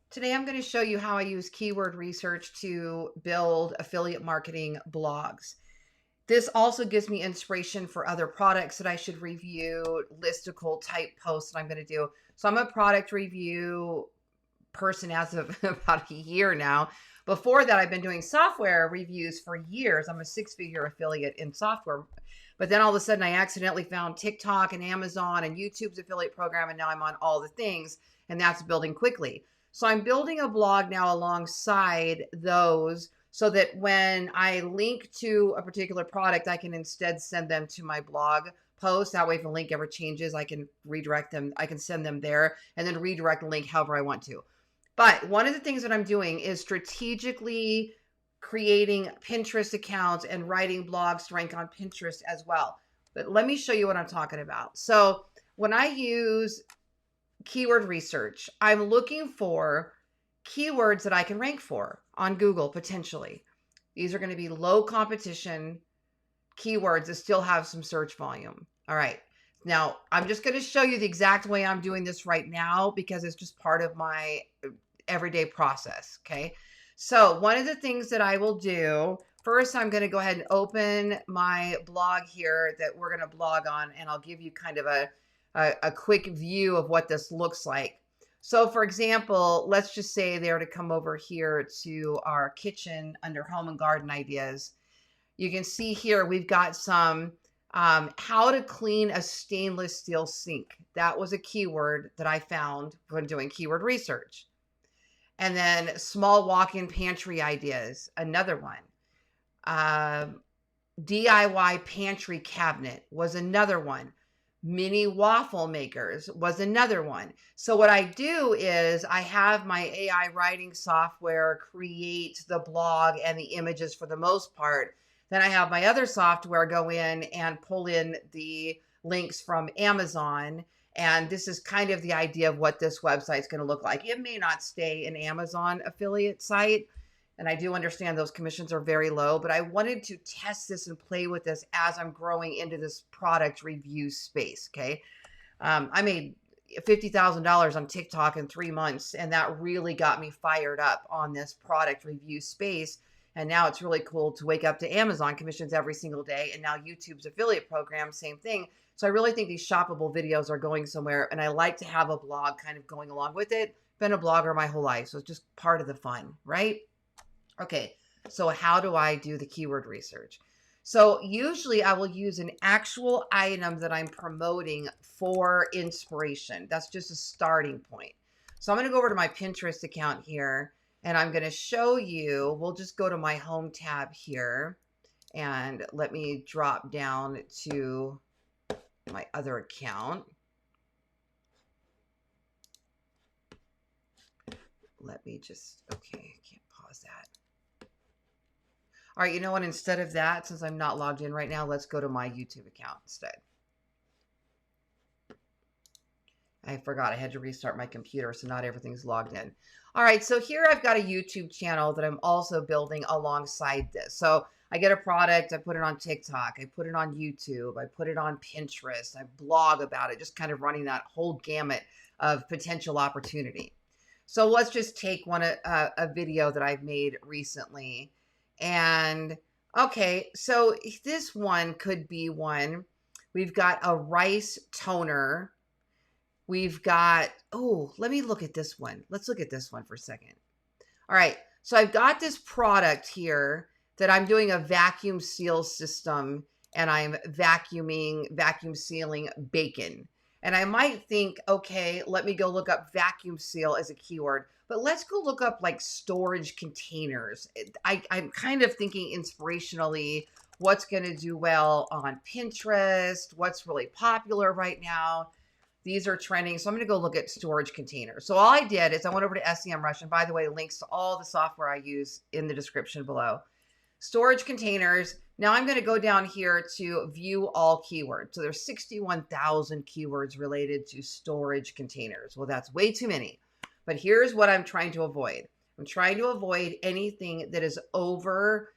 Today I'm going to show you how I use keyword research to build affiliate marketing blogs. This also gives me inspiration for other products that I should review, listicle type posts that I'm going to do. So I'm a product review person as of about a year now. Before that, I've been doing software reviews for years. I'm a six-figure affiliate in software. But then all of a sudden, I accidentally found TikTok and Amazon and YouTube's affiliate program, and now I'm on all the things, and that's building quickly. So I'm building a blog now alongside those so that when I link to a particular product, I can instead send them to my blog post. That way, if the link ever changes, I can redirect them. I can send them there and then redirect the link however I want to. But one of the things that I'm doing is strategically creating Pinterest accounts and writing blogs to rank on Pinterest as well. But let me show you what I'm talking about. So when I use keyword research, I'm looking for keywords that I can rank for on Google potentially. These are going to be low competition keywords that still have some search volume. All right. Now, I'm just going to show you the exact way I'm doing this right now because it's just part of my everyday process. Okay. So one of the things that I will do first, I'm going to go ahead and open my blog here that we're going to blog on, and I'll give you kind of a quick view of what this looks like. So for example, let's just say they're to come over here to our kitchen under home and garden ideas. You can see here we've got some how to clean a stainless steel sink. That was a keyword that I found when doing keyword research. And then small walk-in pantry ideas, another one. DIY pantry cabinet was another one. Mini waffle makers was another one. So what I do is I have my AI writing software create the blog and the images for the most part. Then I have my other software go in and pull in the links from Amazon. And this is kind of the idea of what this website is going to look like. It may not stay an Amazon affiliate site. And I do understand those commissions are very low, but I wanted to test this and play with this as I'm growing into this product review space. Okay. I made $50,000 on TikTok in 3 months, and that really got me fired up on this product review space. And now it's really cool to wake up to Amazon commissions every single day. And now YouTube's affiliate program, same thing. So I really think these shoppable videos are going somewhere. And I like to have a blog kind of going along with it. Been a blogger my whole life. So it's just part of the fun, right? Okay. So how do I do the keyword research? So usually I will use an actual item that I'm promoting for inspiration. That's just a starting point. So I'm going to go over to my Pinterest account here, and I'm going to show you, we'll just go to my home tab here, and let me drop down to my other account. Let me just, okay, I can't pause that. All right, you know what? Instead of that, since I'm not logged in right now, let's go to my YouTube account instead. I forgot I had to restart my computer, so not everything's logged in. All right, so here I've got a YouTube channel that I'm also building alongside this. So I get a product, I put it on TikTok, I put it on YouTube, I put it on Pinterest, I blog about it, just kind of running that whole gamut of potential opportunity. So let's just take a video that I've made recently. And okay, so this one could be one. We've got a rice toner. We've got, oh, let me look at this one. Let's look at this one for a second. All right, so I've got this product here that I'm doing a vacuum seal system, and I'm vacuum sealing bacon. And I might think, okay, let me go look up vacuum seal as a keyword, but let's go look up like storage containers. I'm kind of thinking inspirationally, what's going to do well on Pinterest, what's really popular right now. These are trending. So I'm going to go look at storage containers. So all I did is I went over to SEMrush, and by the way, links to all the software I use in the description below. Storage containers. Now I'm going to go down here to view all keywords. So there's 61,000 keywords related to storage containers. Well, that's way too many. But here's what I'm trying to avoid. I'm trying to avoid anything that is over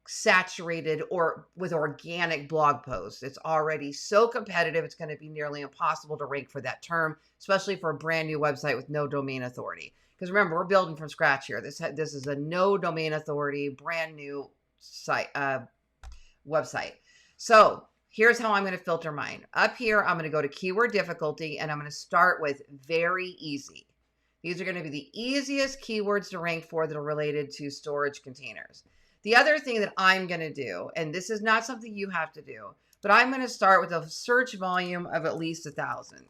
saturated or with organic blog posts. It's already so competitive, it's going to be nearly impossible to rank for that term, especially for a brand new website with no domain authority. Because remember, we're building from scratch here. This is a no domain authority, brand new site, website. So here's how I'm going to filter mine. Up here, I'm going to go to keyword difficulty, and I'm going to start with very easy. These are going to be the easiest keywords to rank for that are related to storage containers. The other thing that I'm going to do, and this is not something you have to do, but I'm going to start with a search volume of at least 1,000.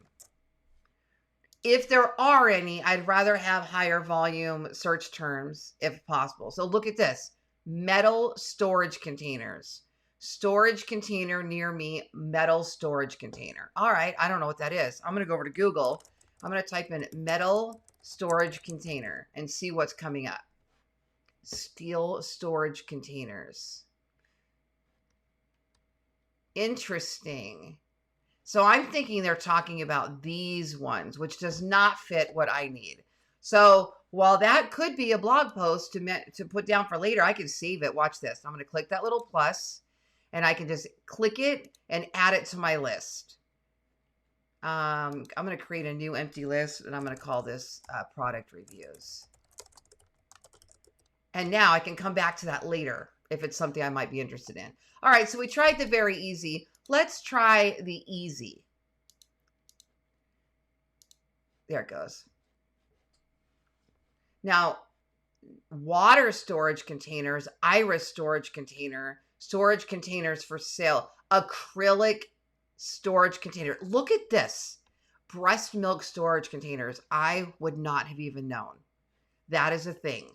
If there are any, I'd rather have higher volume search terms if possible. So look at this. Metal storage containers. Storage container near me, metal storage container. All right, I don't know what that is. I'm going to go over to Google. I'm going to type in metal storage container and see what's coming up. Steel storage containers. Interesting. So I'm thinking they're talking about these ones, which does not fit what I need. So while that could be a blog post to put down for later, I can save it. Watch this. I'm going to click that little plus, and I can just click it and add it to my list. I'm going to create a new empty list, and I'm going to call this product reviews. And now I can come back to that later if it's something I might be interested in. All right, so we tried the very easy. Let's try the easy. There it goes. Now, water storage containers, iris storage container, storage containers for sale, acrylic storage container. Look at this. Breast milk storage containers. I would not have even known. That is a thing.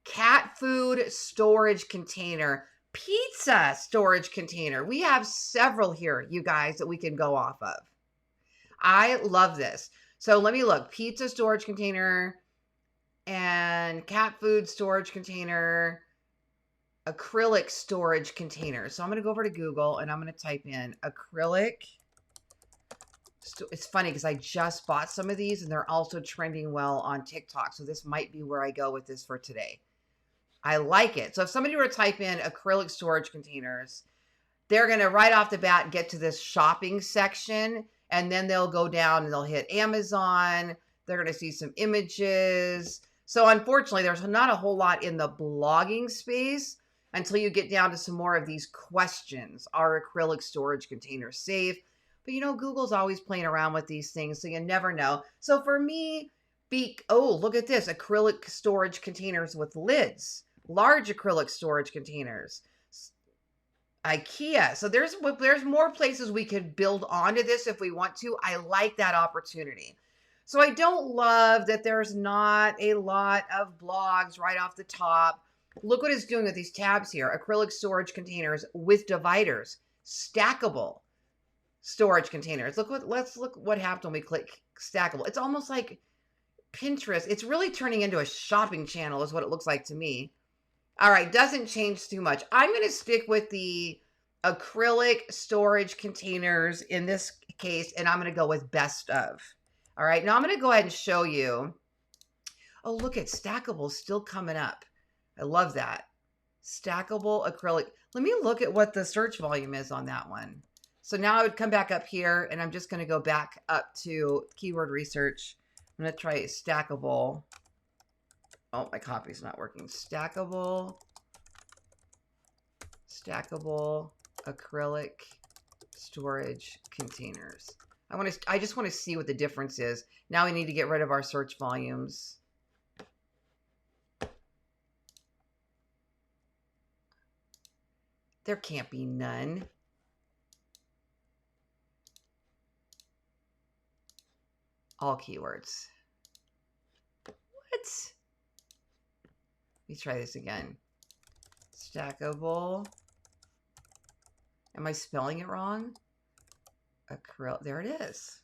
Cat food storage container. Pizza storage container. We have several here, you guys, that we can go off of. I love this. So let me look. Pizza storage container and cat food storage container, acrylic storage container. So I'm going to go over to Google and I'm going to type in acrylic. It's funny because I just bought some of these and they're also trending well on TikTok. So this might be where I go with this for today. I like it. So if somebody were to type in acrylic storage containers, they're going to right off the bat get to this shopping section, and then they'll go down and they'll hit Amazon. They're going to see some images. So unfortunately, there's not a whole lot in the blogging space until you get down to some more of these questions. Are acrylic storage containers safe? But you know, Google's always playing around with these things, so you never know. So for me, look at this. Acrylic storage containers with lids. Large acrylic storage containers. IKEA. So there's more places we could build onto this if we want to. I like that opportunity. So I don't love that there's not a lot of blogs right off the top. Look what it's doing with these tabs here. Acrylic storage containers with dividers. Stackable storage containers. Let's look what happened when we click stackable. It's almost like Pinterest. It's really turning into a shopping channel is what it looks like to me. All right, doesn't change too much. I'm going to stick with the acrylic storage containers in this case, and I'm going to go with best of. All right, now I'm going to go ahead and show you. Oh, look at stackable still coming up. I love that. Stackable acrylic. Let me look at what the search volume is on that one. So now I would come back up here, and I'm just going to go back up to keyword research. I'm going to try stackable. Oh, my copy's not working. Stackable acrylic storage containers. I just want to see what the difference is. Now we need to get rid of our search volumes. There can't be none. All keywords. What? Let me try this again. Stackable. Am I spelling it wrong? Acrylic. There it is.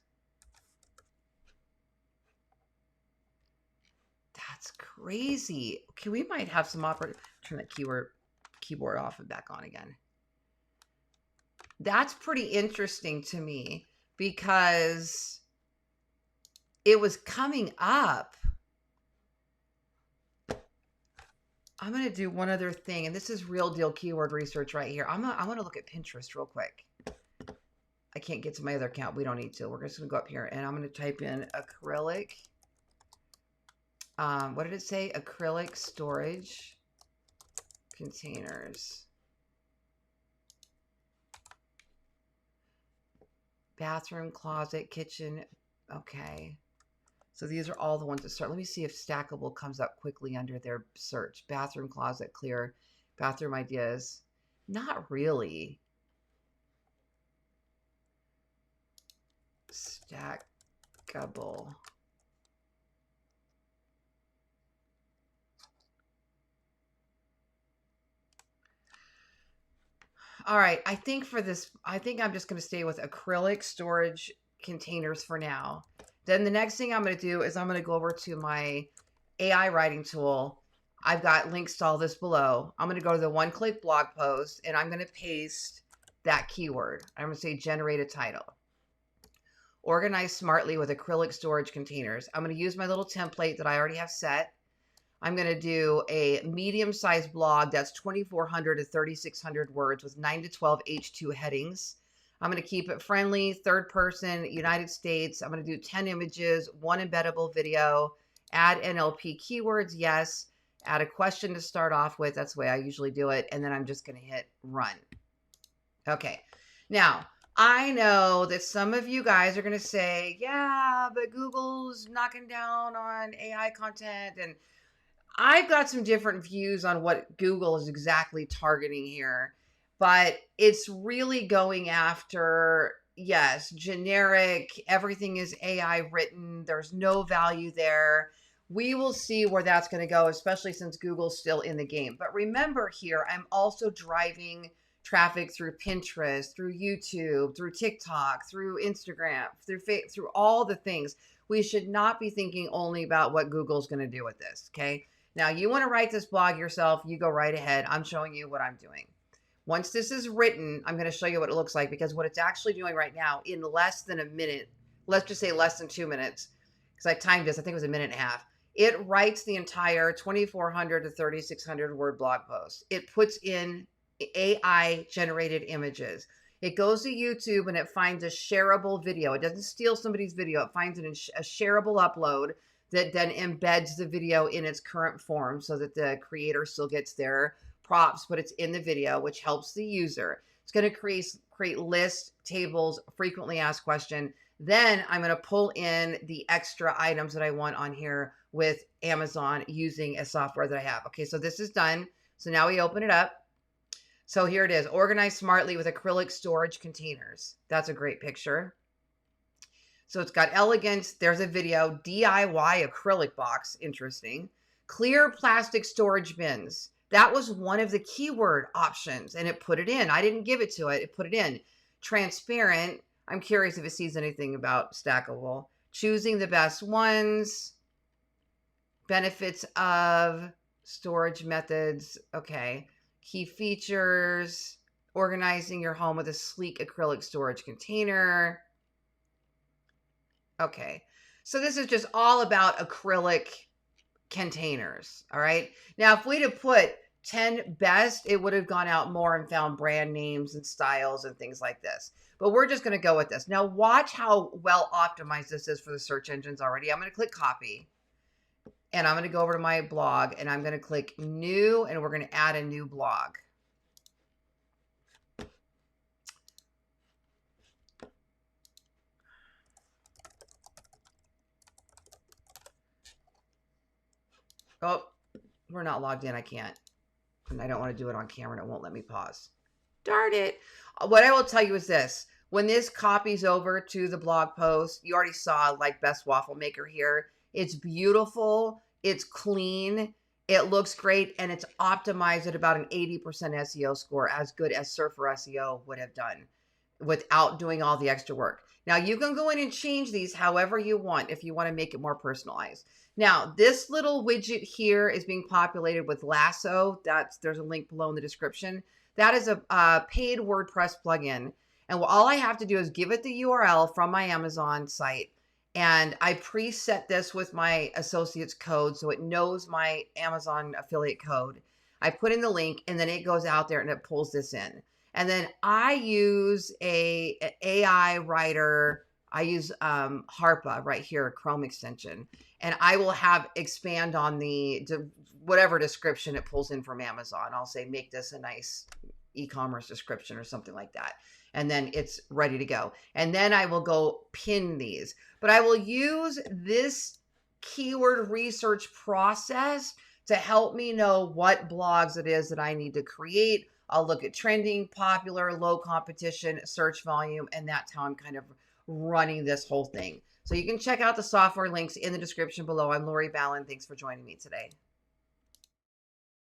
That's crazy. Okay, we might have some turn that keyboard off and back on again. That's pretty interesting to me because it was coming up. I'm going to do one other thing, and this is real deal keyword research right here. I'm going to look at Pinterest real quick. I can't get to my other account. We don't need to. We're just going to go up here, and I'm going to type in acrylic What did it say? Acrylic storage containers. Bathroom, closet, kitchen. Okay. So these are all the ones that start. Let me see if Stackable comes up quickly under their search. Bathroom, closet, clear. Bathroom ideas. Not really. Stackable. All right. I think for this, I think I'm just going to stay with acrylic storage containers for now. Then the next thing I'm going to do is I'm going to go over to my AI writing tool. I've got links to all this below. I'm going to go to the one-click blog post and I'm going to paste that keyword. I'm going to say generate a title. Organize smartly with acrylic storage containers. I'm going to use my little template that I already have set. I'm going to do a medium-sized blog that's 2,400 to 3,600 words with 9 to 12 H2 headings. I'm going to keep it friendly, third person, United States. I'm going to do 10 images, 1 embeddable video, add NLP keywords, yes. Add a question to start off with. That's the way I usually do it. And then I'm just going to hit run. Okay. Now, I know that some of you guys are going to say, yeah, but Google's knocking down on AI content. And I've got some different views on what Google is exactly targeting here, but it's really going after, yes, generic, everything is AI written. There's no value there. We will see where that's going to go, especially since Google's still in the game. But remember here, I'm also driving traffic through Pinterest, through YouTube, through TikTok, through Instagram, through all the things. We should not be thinking only about what Google's going to do with this, okay? Now, you want to write this blog yourself, you go right ahead. I'm showing you what I'm doing. Once this is written, I'm going to show you what it looks like, because what it's actually doing right now in less than a minute, let's just say less than 2 minutes, because I timed this, I think it was a minute and a half. It writes the entire 2,400 to 3,600 word blog post. It puts in AI generated images. It goes to YouTube and it finds a shareable video. It doesn't steal somebody's video. It finds a shareable upload that then embeds the video in its current form so that the creator still gets their props, but it's in the video, which helps the user. It's going to create lists, tables, frequently asked question. Then I'm going to pull in the extra items that I want on here with Amazon using a software that I have. Okay, so this is done. So now we open it up. So here it is, organized smartly with acrylic storage containers. That's a great picture. So it's got elegance. There's a video, DIY acrylic box. Interesting. Clear plastic storage bins. That was one of the keyword options, and it put it in. I didn't give it to it. It put it in. Transparent. I'm curious if it sees anything about Stackable. Choosing the best ones. Benefits of storage methods. Okay. Key features. Organizing your home with a sleek acrylic storage container. Okay. So this is just all about acrylic containers. All right. Now, if we'd have put 10 best, it would have gone out more and found brand names and styles and things like this. But we're just going to go with this. Now, watch how well optimized this is for the search engines already. I'm going to click copy. And I'm going to go over to my blog. And I'm going to click new. And we're going to add a new blog. Oh, we're not logged in. I can't. And I don't want to do it on camera. And it won't let me pause. Darn it. What I will tell you is this. When this copies over to the blog post, you already saw like Best Waffle Maker here. It's beautiful. It's clean. It looks great. And it's optimized at about an 80% SEO score, as good as Surfer SEO would have done without doing all the extra work. Now, you can go in and change these however you want if you want to make it more personalized. Now, this little widget here is being populated with Lasso. There's a link below in the description. That is a paid WordPress plugin. And all I have to do is give it the URL from my Amazon site. And I preset this with my associate's code so it knows my Amazon affiliate code. I put in the link and then it goes out there and it pulls this in. And then I use a AI writer I use Harpa right here, Chrome extension, and I will have expand on the whatever description it pulls in from Amazon. I'll say, make this a nice e-commerce description or something like that. And then it's ready to go. And then I will go pin these, but I will use this keyword research process to help me know what blogs it is that I need to create. I'll look at trending, popular, low competition, search volume, and that's how I'm kind of running this whole thing. So you can check out the software links in the description below. I'm Lori Ballen. Thanks for joining me today.